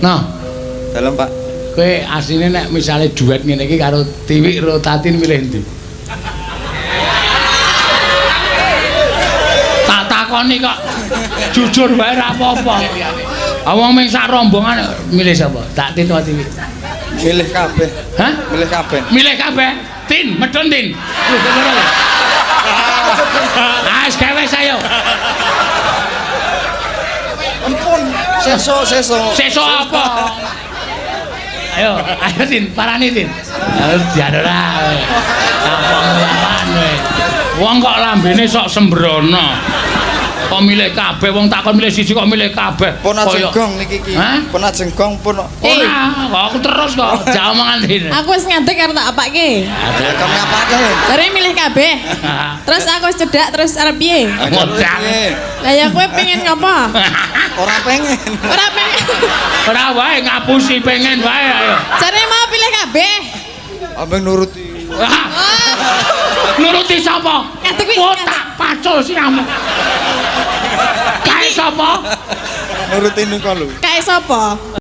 Nah, Dalam Pak. kowe asline nek misale duet ngene iki karo Tiwik Rotatin milih ndi? Tak takoni kok jujur wae ora apa-apa. Awang ming sak rombongan milih sapa? Tak Tito Tiwik. Milih kabeh. Hah? Milih kabeh. Milih kabeh. Tin, medhun Tin. Ah, gawe sayo. Ampun, sesuk. Sesuk apa? Ayo Tin, parani Tin. Harus diadora. Tampang lawan kowe. Wong kok lambene sok sembrono. Kok milih kabeh wong tak kon milih siji kok milih kabeh. Pun ajengong niki iki. Pun ajengong pun. Ora, kok aku terus kok. Jak omongan Tin. Aku wis ngadeg karo tak apake. Ya kamu apake? Jare milih kabeh. Terus aku wis cedak terus arep piye? Ngodak. Lah ya kowe pengen ngopo? Ora pengen. Ora pengen. Ora wae ngapusi pengen wae ayo. Jare mau pilih kabeh. Ambeng nuruti. Nuruti sapa? Ngadeg kuwi. Oh tak pacul siamu. Kae sapa? Nuruti niku lho. Kae sapa?